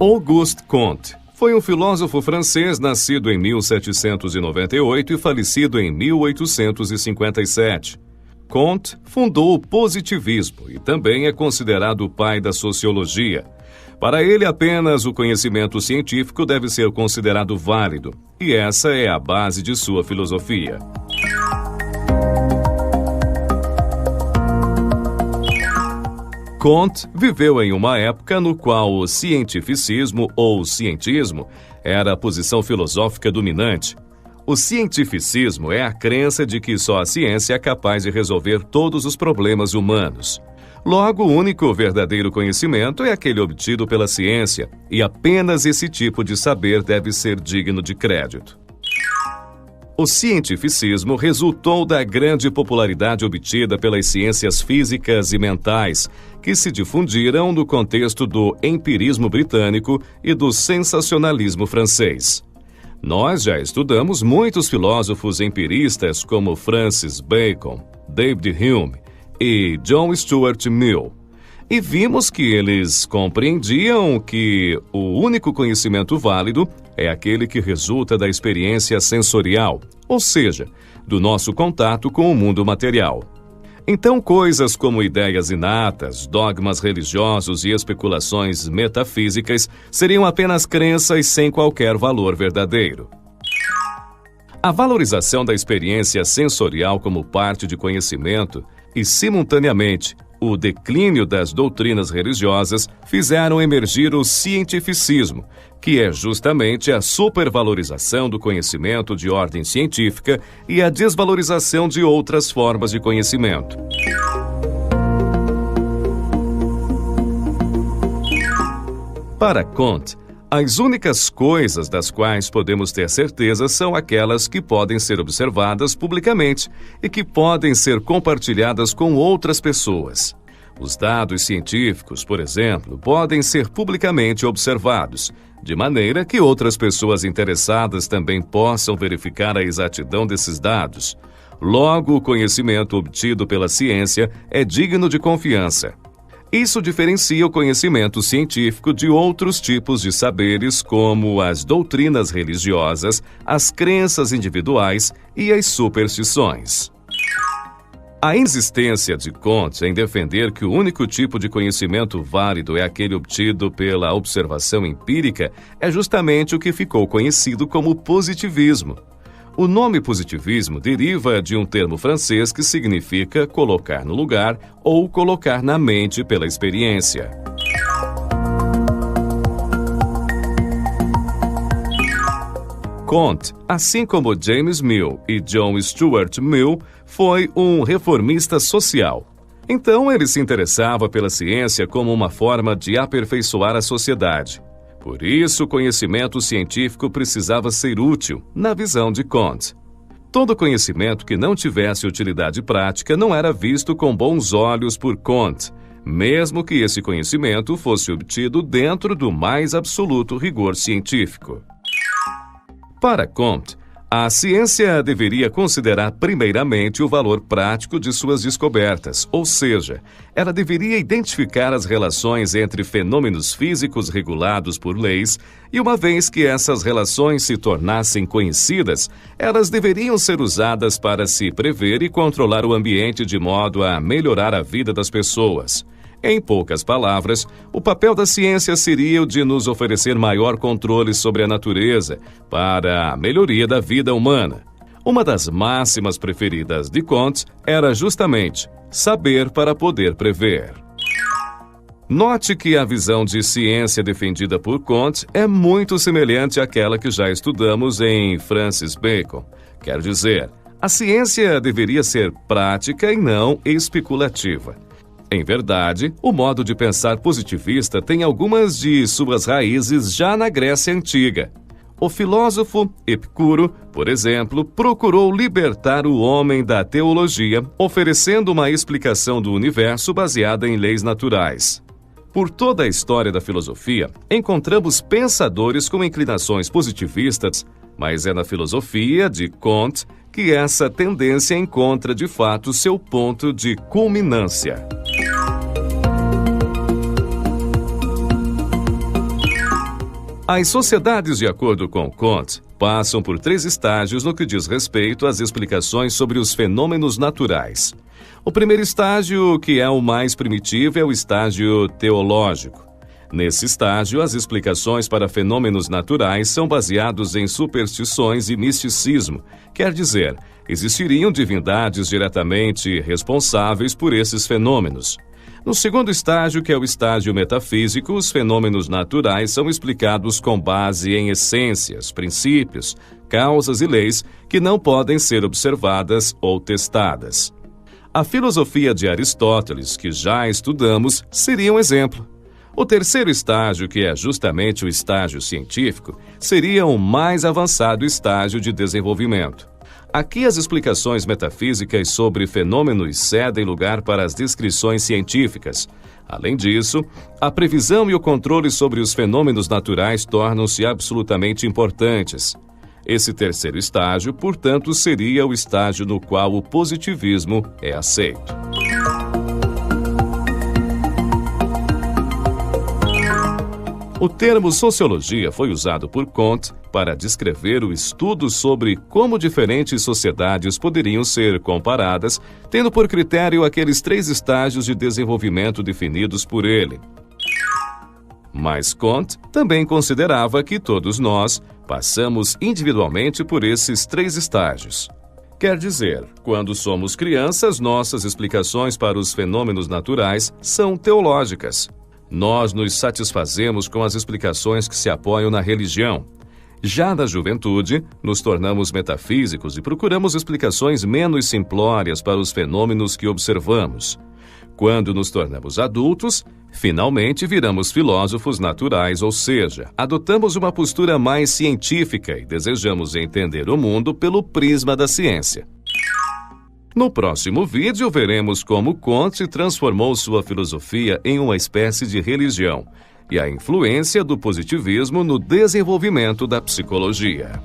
Auguste Comte foi um filósofo francês nascido em 1798 e falecido em 1857. Comte fundou o positivismo e também é considerado o pai da sociologia. Para ele, apenas o conhecimento científico deve ser considerado válido, e essa é a base de sua filosofia. Comte viveu em uma época no qual o cientificismo ou cientismo era a posição filosófica dominante. O cientificismo é a crença de que só a ciência é capaz de resolver todos os problemas humanos. Logo, o único verdadeiro conhecimento é aquele obtido pela ciência, e apenas esse tipo de saber deve ser digno de crédito. O cientificismo resultou da grande popularidade obtida pelas ciências físicas e mentais, que se difundiram no contexto do empirismo britânico e do sensacionalismo francês. Nós já estudamos muitos filósofos empiristas como Francis Bacon, David Hume e John Stuart Mill, e vimos que eles compreendiam que o único conhecimento válido é aquele que resulta da experiência sensorial, ou seja, do nosso contato com o mundo material. Então, coisas como ideias inatas, dogmas religiosos e especulações metafísicas seriam apenas crenças sem qualquer valor verdadeiro. A valorização da experiência sensorial como parte de conhecimento e, simultaneamente, o declínio das doutrinas religiosas fizeram emergir o cientificismo, que é justamente a supervalorização do conhecimento de ordem científica e a desvalorização de outras formas de conhecimento. Para Comte, as únicas coisas das quais podemos ter certeza são aquelas que podem ser observadas publicamente e que podem ser compartilhadas com outras pessoas. Os dados científicos, por exemplo, podem ser publicamente observados, de maneira que outras pessoas interessadas também possam verificar a exatidão desses dados. Logo, o conhecimento obtido pela ciência é digno de confiança. Isso diferencia o conhecimento científico de outros tipos de saberes, como as doutrinas religiosas, as crenças individuais e as superstições. A insistência de Comte em defender que o único tipo de conhecimento válido é aquele obtido pela observação empírica é justamente o que ficou conhecido como positivismo. O nome positivismo deriva de um termo francês que significa colocar no lugar ou colocar na mente pela experiência. Comte, assim como James Mill e John Stuart Mill, foi um reformista social. Então, ele se interessava pela ciência como uma forma de aperfeiçoar a sociedade. Por isso, o conhecimento científico precisava ser útil, na visão de Comte. Todo conhecimento que não tivesse utilidade prática não era visto com bons olhos por Comte, mesmo que esse conhecimento fosse obtido dentro do mais absoluto rigor científico. Para Comte, a ciência deveria considerar primeiramente o valor prático de suas descobertas, ou seja, ela deveria identificar as relações entre fenômenos físicos regulados por leis e, uma vez que essas relações se tornassem conhecidas, elas deveriam ser usadas para se prever e controlar o ambiente de modo a melhorar a vida das pessoas. Em poucas palavras, o papel da ciência seria o de nos oferecer maior controle sobre a natureza para a melhoria da vida humana. Uma das máximas preferidas de Comte era justamente saber para poder prever. Note que a visão de ciência defendida por Comte é muito semelhante àquela que já estudamos em Francis Bacon. Quer dizer, a ciência deveria ser prática e não especulativa. Em verdade, o modo de pensar positivista tem algumas de suas raízes já na Grécia Antiga. O filósofo Epicuro, por exemplo, procurou libertar o homem da teologia, oferecendo uma explicação do universo baseada em leis naturais. Por toda a história da filosofia, encontramos pensadores com inclinações positivistas, mas é na filosofia de Comte que essa tendência encontra de fato seu ponto de culminância. As sociedades, de acordo com Comte, passam por 3 estágios no que diz respeito às explicações sobre os fenômenos naturais. O primeiro estágio, que é o mais primitivo, é o estágio teológico. Nesse estágio, as explicações para fenômenos naturais são baseadas em superstições e misticismo, quer dizer, existiriam divindades diretamente responsáveis por esses fenômenos. No segundo estágio, que é o estágio metafísico, os fenômenos naturais são explicados com base em essências, princípios, causas e leis que não podem ser observadas ou testadas. A filosofia de Aristóteles, que já estudamos, seria um exemplo. O terceiro estágio, que é justamente o estágio científico, seria o mais avançado estágio de desenvolvimento. Aqui as explicações metafísicas sobre fenômenos cedem lugar para as descrições científicas. Além disso, a previsão e o controle sobre os fenômenos naturais tornam-se absolutamente importantes. Esse terceiro estágio, portanto, seria o estágio no qual o positivismo é aceito. O termo sociologia foi usado por Comte para descrever o estudo sobre como diferentes sociedades poderiam ser comparadas, tendo por critério aqueles 3 estágios de desenvolvimento definidos por ele. Mas Comte também considerava que todos nós passamos individualmente por esses 3 estágios. Quer dizer, quando somos crianças, nossas explicações para os fenômenos naturais são teológicas. Nós nos satisfazemos com as explicações que se apoiam na religião. Já na juventude, nos tornamos metafísicos e procuramos explicações menos simplórias para os fenômenos que observamos. Quando nos tornamos adultos, finalmente viramos filósofos naturais, ou seja, adotamos uma postura mais científica e desejamos entender o mundo pelo prisma da ciência. No próximo vídeo, veremos como Comte transformou sua filosofia em uma espécie de religião e a influência do positivismo no desenvolvimento da psicologia.